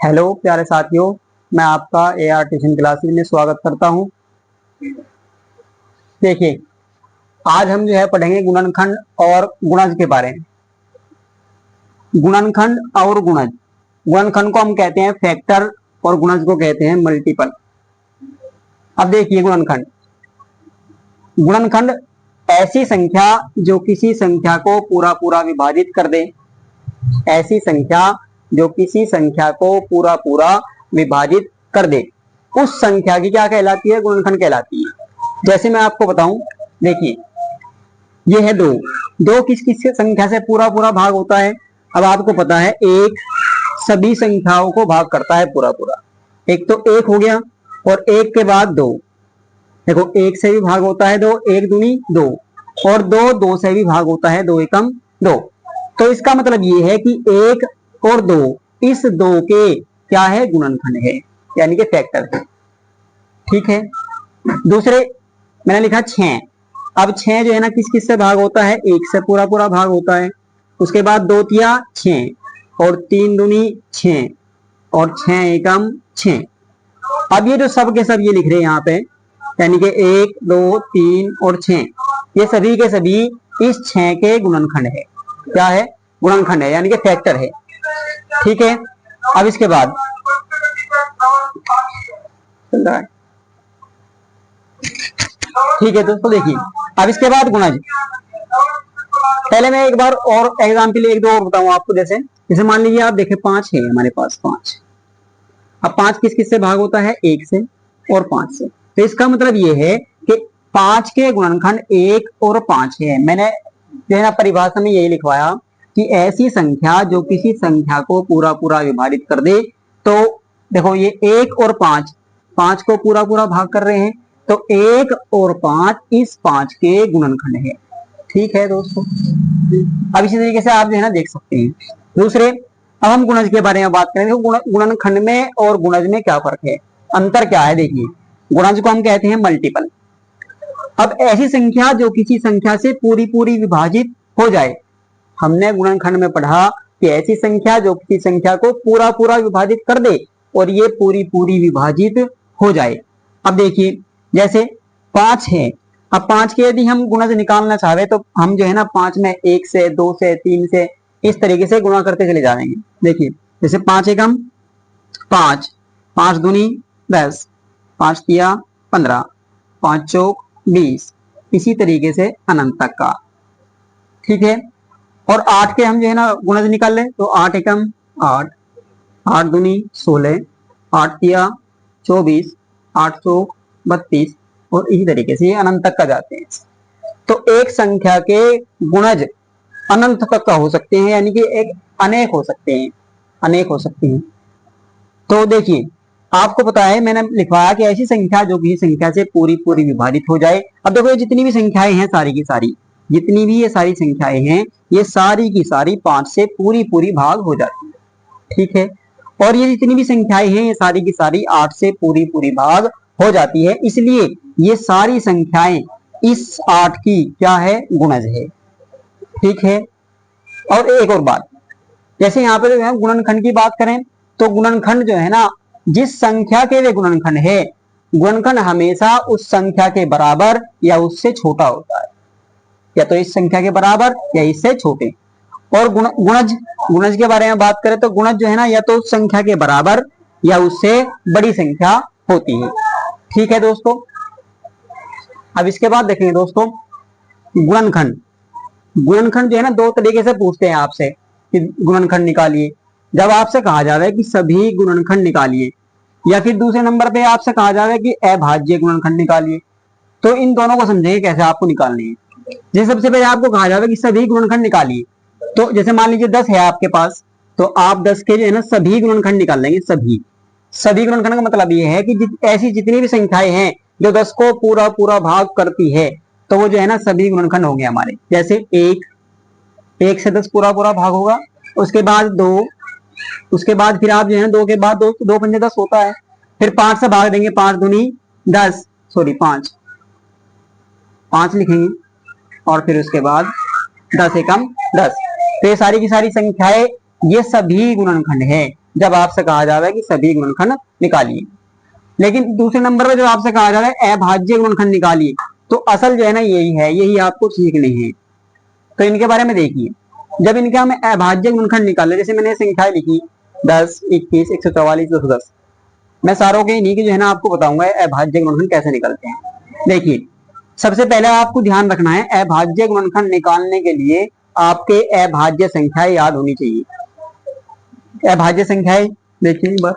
Hello प्यारे साथियों, मैं आपका AR ट्यूशन क्लासेस में स्वागत करता हूं। देखिए, आज हम जो है पढ़ेंगे गुणनखंड और गुणज के बारे में। गुणनखंड और गुणज, गुणनखंड को हम कहते हैं फैक्टर और गुणज को कहते हैं मल्टीपल। अब देखिए, गुणनखंड गुणनखंड ऐसी संख्या जो किसी संख्या को पूरा पूरा विभाजित कर दे। ऐसी संख्या जो किसी संख्या को पूरा पूरा विभाजित कर दे, उस संख्या की क्या कहलाती है? गुणनखंड कहलाती है। जैसे मैं आपको बताऊं, देखिए ये है दो। दो किस किस संख्या से पूरा पूरा भाग होता है? अब आपको पता है एक सभी संख्याओं को भाग करता है पूरा पूरा। एक तो एक हो गया और एक के बाद दो। देखो, एक से भी भाग होता है दो, एक दूनी दो, और दो दो से भी भाग होता है, दो एकम दो। तो इसका मतलब ये है कि एक और दो, इस दो के क्या है? गुणनखंड है, यानी कि फैक्टर है। ठीक है। दूसरे मैंने लिखा 6। अब 6 जो है ना किस किस से भाग होता है? एक से पूरा पूरा भाग होता है। उसके बाद दो तिया 6 और तीन दूनी 6 और 6 एकम 6। अब ये जो सब के सब ये लिख रहे हैं यहाँ पे, यानी कि 1 2 3 और 6, ये सभी के सभी इस 6 के गुणनखंड है। क्या है? गुणनखंड है, यानी कि फैक्टर है। ठीक है। अब इसके बाद ठीक है दोस्तों, देखिए अब इसके बाद गुणज। पहले मैं एक बार और एग्जाम्पल एक दो और बताऊं आपको। जैसे मान लीजिए आप देखें 5 है हमारे पास, 5। अब 5 किस किस से भाग होता है? 1 से और 5 से। तो इसका मतलब ये है कि 5 के गुणनखंड 1 और 5 है। मैंने जो है ना परिभाषा में यही लिखवाया कि ऐसी संख्या जो किसी संख्या को पूरा पूरा विभाजित कर दे। तो देखो, ये 1 और 5, 5 को पूरा पूरा भाग कर रहे हैं, तो 1 और 5 इस 5 के गुणनखंड है। ठीक है दोस्तों। अब इसी तरीके से आप जो है ना देख सकते हैं। दूसरे, अब हम गुणज के बारे में बात करें। गुणनखंड में और गुणज में क्या फर्क है, अंतर क्या है? देखिए, गुणज को हम कहते हैं मल्टीपल। अब ऐसी संख्या जो किसी संख्या से पूरी पूरी विभाजित हो जाए। हमने गुणनखंड में पढ़ा कि ऐसी संख्या जो किसी संख्या को पूरा पूरा विभाजित कर दे और ये पूरी पूरी विभाजित हो जाए। अब देखिए, जैसे 5 है। अब 5 के यदि हम गुणज निकालना चाहे तो हम जो है ना 5 में 1 से 2 से 3 से इस तरीके से गुणा करते चले जाएंगे। देखिए, जैसे 5 एकम 5, 5 दूनी 10, 5 तिया 15, 5 चौक 20, इसी तरीके से अनंत तक का। ठीक है। और 8 के हम जो है ना गुणज निकाल ले तो 8 एकम 8, 8 दूनी 16, 8 तिया 24, 8 चौक 32, और इसी तरीके से ये अनंत तक का जाते हैं। तो एक संख्या के गुणज अनंत तक का हो सकते हैं, यानी कि एक अनेक हो सकते हैं, अनेक हो सकते हैं। तो देखिए, आपको पता है मैंने लिखवाया कि ऐसी संख्या जो किसी संख्या से पूरी पूरी विभाजित हो जाए। अब देखो, ये जितनी भी संख्याएं हैं सारी की सारी, जितनी भी ये सारी संख्याएं हैं, ये सारी की सारी 5 से पूरी पूरी भाग हो जाती है। ठीक है। और ये जितनी भी संख्याएं हैं ये सारी की सारी 8 से पूरी पूरी भाग हो जाती है। इसलिए ये सारी संख्याएं इस 8 की क्या है? गुणज है। ठीक है। और एक और बात, जैसे यहाँ पे जो है गुणनखंड की बात करें तो गुणनखंड जो है ना, जिस संख्या के वे गुणनखंड है, गुणनखंड हमेशा उस संख्या के बराबर या उससे छोटा होता है, या तो इस संख्या के बराबर या इससे छोटे। और गुणज गुणज के बारे में बात करें तो गुणज जो है ना, या तो उस संख्या के बराबर या उससे बड़ी संख्या होती है। ठीक है दोस्तों। अब इसके बाद देखेंगे दोस्तों, गुणनखंड। गुणनखंड जो है ना दो तरीके से पूछते हैं आपसे कि गुणनखंड निकालिए। जब आपसे कहा जा रहा है कि सभी गुणनखंड निकालिए, या फिर दूसरे नंबर पे आपसे कहा जा रहा है कि अभाज्य गुणनखंड निकालिए, तो इन दोनों को समझेंगे कैसे आपको निकालनी है। जैसे सबसे पहले आपको कहा जाएगा कि सभी गुणनखंड निकालिए, तो जैसे मान लीजिए 10 है आपके पास, तो आप 10 के जो है ना सभी गुणनखंड निकाल लेंगे। सभी गुणनखंड का मतलब ये है कि ऐसी जितनी भी संख्याएं हैं जो 10 को पूरा पूरा भाग करती है, तो वो जो है ना सभी गुणनखंड होंगे हमारे। जैसे 1 से 10 पूरा पूरा भाग होगा। उसके बाद 2, उसके बाद फिर आप जो है 2 के बाद 2 पंजे 10 होता है। फिर 5 से भाग देंगे, 5 दूनी 10, सॉरी 5 लिखेंगे, और फिर उसके बाद 10 एकम 10। तो ये सारी की सारी संख्याएं ये सभी गुणनखंड है। जब आपसे कहा जा रहा है कि सभी गुणनखंड निकालिए। लेकिन दूसरे नंबर पे जब आपसे कहा जा रहा है अभाज्य गुणनखंड निकालिए, तो असल जो है ना यही है, यही आपको सीखने हैं। तो इनके बारे में देखिए, जब इनके हम अभाज्य गुणनखंड निकाले, जैसे मैंने संख्याएं लिखी 10, 21, 144, 210, मैं सारों के इन्हीं की जो है ना आपको बताऊंगा अभाज्य गुणनखंड कैसे निकलते हैं। देखिए, सबसे पहले आपको ध्यान रखना है, अभाज्य गुणनखंड निकालने के लिए आपके अभाज्य संख्याएं याद होनी चाहिए। अभाज्य संख्याएं देखिए एक बार,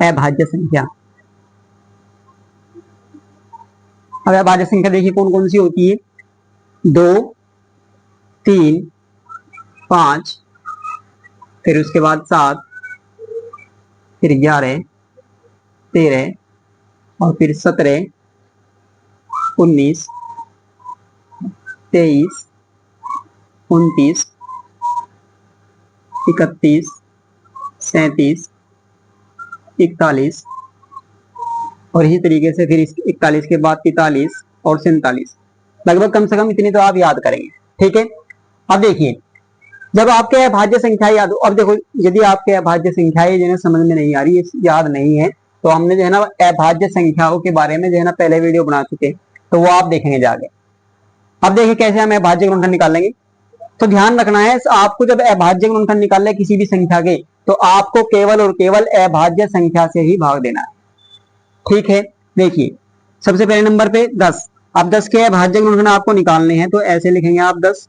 अभाज्य संख्या। अब अभाज्य संख्या देखिए कौन कौन सी होती है, 2, 3, 5, फिर उसके बाद 7, फिर 11, 13 और फिर 17, 19, 23, 29, 31, 37, 41 और इसी तरीके से फिर 41 के बाद 43 और 47, लगभग कम से कम इतनी तो आप याद करेंगे। ठीक है, अब देखिए, जब आपके अभाज्य संख्या याद हो, अब देखो यदि आपके अभाज्य संख्याएं जो है समझ में नहीं आ रही, याद नहीं है, तो हमने जो है ना अभाज्य संख्याओं के बारे में जो है ना पहले वीडियो बना चुके, तो वो आप देखेंगे जाके। अब देखिए कैसे हम अभाज्य गुणनखंड निकालेंगे। तो ध्यान रखना है, आपको जब अभाज्य गुणनखंड निकालना है किसी भी संख्या के, तो आपको केवल और केवल अभाज्य संख्या से ही भाग देना है। ठीक है, देखिए सबसे पहले नंबर पे 10, अब 10 के अभाज्य गुणनखंड आपको निकालने हैं, तो ऐसे लिखेंगे आप 10।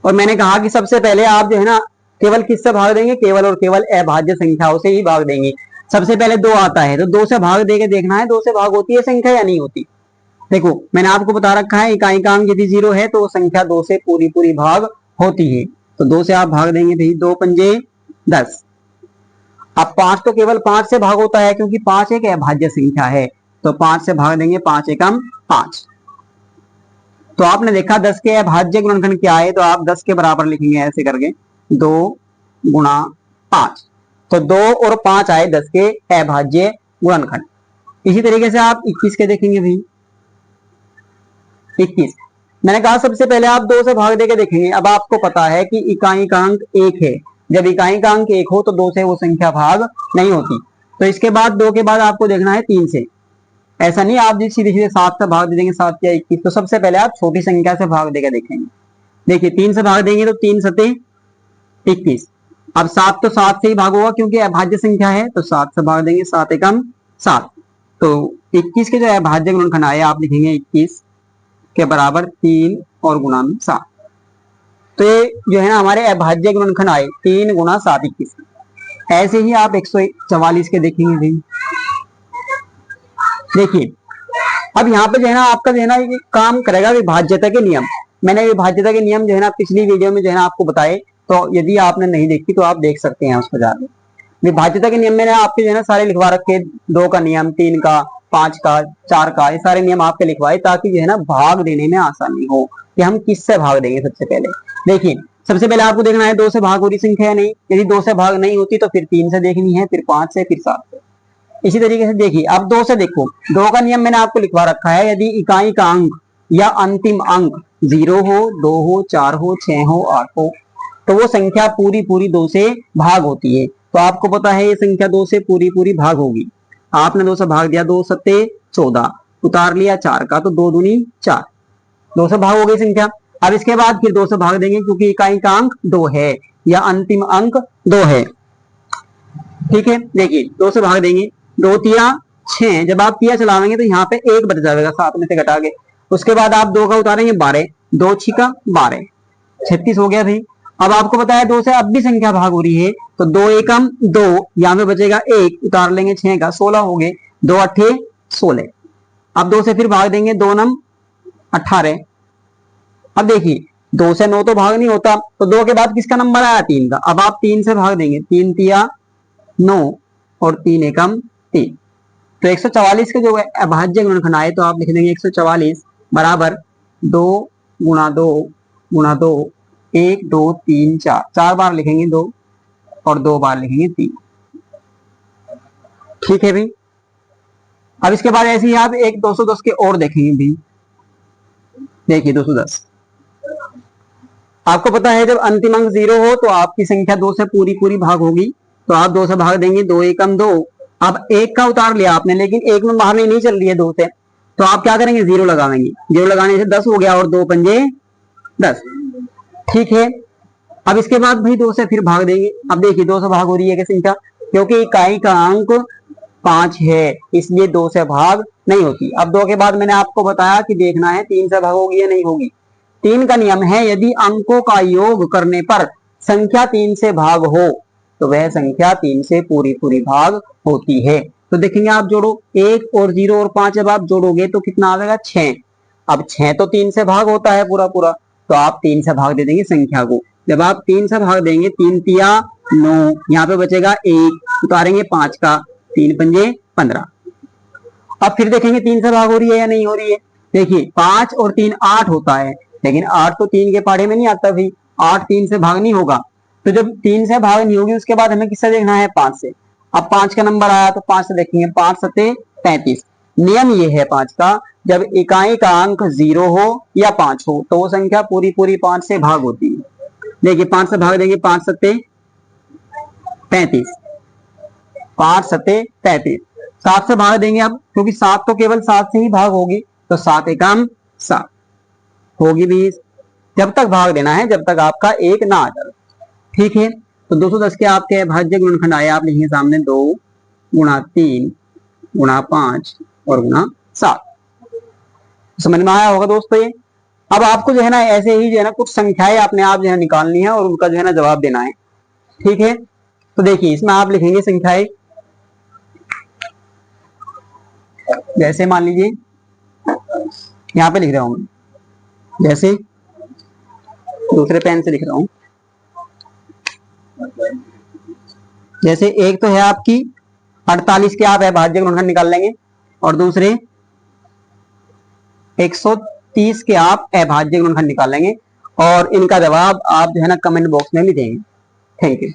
और मैंने कहा कि सबसे पहले आप जो है ना केवल किससे भाग देंगे, केवल और केवल अभाज्य संख्याओं से ही भाग देंगे। सबसे पहले 2 आता है, तो 2 से भाग देके देखना है 2 से भाग होती है संख्या या नहीं होती। देखो मैंने आपको बता रखा है, इकाई का अंक यदि 0 है तो संख्या 2 से पूरी पूरी भाग होती है, तो 2 से आप भाग देंगे भाई, 2 पंजे 10। अब 5 तो केवल 5 से भाग होता है, क्योंकि 5 एक अभाज्य संख्या है, तो 5 से भाग देंगे, 5 एकम 5। तो आपने देखा 10 के अभाज्य गुणनखंड क्या है, तो आप 10 के बराबर लिखेंगे ऐसे करके, 2 गुणा 5, तो 2 और 5 आए 10 के अभाज्य गुणनखंड। इसी तरीके से आप 21 के देखेंगे भाई, 21 मैंने कहा सबसे पहले आप 2 से भाग देके देखेंगे। अब आपको पता है कि इकाई का अंक 1 है, जब इकाई का अंक 1 हो तो 2 से वो संख्या भाग नहीं होती, तो इसके बाद 2 के बाद आपको देखना है 3 से। ऐसा नहीं आप सीधे सीधे 7 से भाग दे देंगे, 7 या 21, तो सबसे पहले आप छोटी संख्या से भाग देकर देखेंगे। देखिए 3 से भाग देंगे तो 3 सते 21। अब 7 तो 7 से ही भाग होगा क्योंकि अभाज्य संख्या है, तो 7 से भाग देंगे, 7 एकम 7। तो 21 के जो अभाज्य गुणनखंड आए आप लिखेंगे 21 के बराबर 3 और गुणा में 7। तो ये जो है ना हमारे अभाज्य गुणनखंड आए 3 गुणा 7 21। ऐसे ही आप 144 के देखेंगे भाई। देखिए अब यहाँ पे जो है ना आपका जो है ना ये काम करेगा विभाज्यता के नियम। मैंने विभाज्यता के नियम जो है ना पिछली वीडियो में जो है ना आपको बताए, तो यदि आपने नहीं देखी तो आप देख सकते हैं उसको जाकर। विभाज्यता के नियम मैंने आपके जो है ना सारे लिखवा रखे, 2 का नियम, 3 का, 5 का, 4 का, ये सारे नियम आपके लिखवाए ताकि जो है ना भाग देने में आसानी हो कि हम किससे भाग देंगे। सबसे पहले देखिए, सबसे पहले आपको देखना है 2 से भाग हो रही संख्या है नहीं, यदि 2 से भाग नहीं होती तो फिर 3 से देखनी है, फिर 5 से, फिर 7 से। इसी तरीके से देखिए अब 2 से देखो, 2 का नियम मैंने आपको लिखवा रखा है, यदि इकाई का अंक या अंतिम अंक 0 हो, 2 हो, 4 हो, 6 हो, 8 हो, तो वो संख्या पूरी पूरी 2 से भाग होती है। तो आपको पता है ये संख्या 2 से पूरी पूरी भाग होगी। आपने 2 से भाग दिया, 2 सत्ते 14, उतार लिया 4 का, तो 2 दूनी 4, 2 से भाग हो गई संख्या। अब इसके बाद फिर 2 से भाग देंगे क्योंकि इकाई का अंक 2 है या अंतिम अंक 2 है। ठीक है, देखिए 2 से भाग देंगे, 2 तिया 6, जब आप तिया चलावेंगे तो यहाँ पे 1 बच जाएगा 7 में से घटा के। उसके बाद आप 2 का उतारेंगे 12, 2 छिका 12, 36 हो गया भाई। अब आपको पता है 2 से अब भी संख्या भाग हो रही है, तो 2 एकम 2, यहाँ पे बचेगा 1, उतार लेंगे 6 का, 16 हो गए, 2 अट्ठे 16। अब 2 से फिर भाग देंगे, 2 नम 18। अब देखिए 2 से 9 तो भाग नहीं होता, तो 2 के बाद किसका नंबर आया, 3 का। अब आप 3 से भाग देंगे, 3 तिया 9 और 3 एकम 3। तो 144 के जो अभाज्य गुणनखंड आए, तो आप लिख देंगे 144 बराबर 2 गुणा 2 गुणा 2, 1 2 3 4, 4 बार लिखेंगे 2 और 2 बार लिखेंगे 3। ठीक है भाई, अब इसके बाद ऐसे ही आप एक 210 के और देखेंगे भी। देखिए 210, आपको पता है जब अंतिम अंक 0 हो तो आपकी संख्या 2 से पूरी पूरी भाग होगी, तो आप 2 से भाग देंगे, 2 एकम 2। अब 1 का उतार लिया आपने, लेकिन 1 में बाहर नहीं चल रही है 2 से, तो आप क्या करेंगे, 0 लगाएंगे। 0 लगाने से 10 हो गया, और 2 पंजे 10। ठीक है, अब इसके बाद भाई 2 से फिर भाग देंगे। अब देखिए 2 से भाग हो रही है क्या संख्या, क्योंकि इकाई का अंक 5 है, इसलिए 2 से भाग नहीं होती। अब 2 के बाद मैंने आपको बताया कि देखना है 3 से भाग होगी या नहीं होगी। 3 का नियम है, यदि अंकों का योग करने पर संख्या 3 से भाग हो तो वह संख्या 3 से पूरी पूरी भाग होती है। तो देखेंगे आप जोड़ो 1 और 0 और 5, जब आप जोड़ोगे तो कितना आएगा, 6। अब 6 तो 3 से भाग होता है पूरा पूरा, तो आप 3 से भाग दे देंगे संख्या को। जब आप 3 से भाग देंगे, 3 तिया 9, यहाँ पे बचेगा 1, उतारेंगे 5 का, 3 पंजे 15। अब फिर देखेंगे 3 से भाग हो रही है या नहीं हो रही है। देखिए 5 और 3 8 होता है, लेकिन 8 तो 3 के पाढ़े में नहीं आता भाई, 8 3 से भाग नहीं होगा। तो जब 3 से भाग नहीं होगी, उसके बाद हमें किससे देखना है, 5 से। अब 5 का नंबर आया तो 5 से देखेंगे, 5 सते 35। नियम ये है 5 का, जब इकाई का अंक 0 हो या 5 हो तो वो संख्या पूरी पूरी 5 से भाग होती है। देखिए 5 से भाग देंगे, 5 सते 35, 5 सते 35। 7 से भाग देंगे अब, क्योंकि 7 तो केवल 7 से ही भाग होगी, तो 7 एकम 7 होगी 20। जब तक भाग देना है जब तक आपका 1 ना आ जाए। ठीक है, तो 210 के आपके भाज्य गुणनखंड आए, आप लिखेंगे सामने 2 गुणा 3 गुणा 5 और गुणा 7। समझ में आया होगा दोस्तों ये। अब आपको जो है ना ऐसे ही जो है ना कुछ संख्याएं अपने आप जो है निकालनी है और उनका जो है ना जवाब देना है। ठीक है, तो देखिए इसमें आप लिखेंगे संख्याएं, जैसे मान लीजिए यहाँ पे लिख रहा हूं मैं, जैसे दूसरे पेन से लिख रहा हूं। जैसे एक तो है आपकी 48 के आप अभाज्य गुणनखंड निकाल लेंगे, और दूसरे 130 के आप अभाज्य गुणनखंड निकाल लेंगे, और इनका जवाब आप जो है ना कमेंट बॉक्स में भी देंगे। Thank you.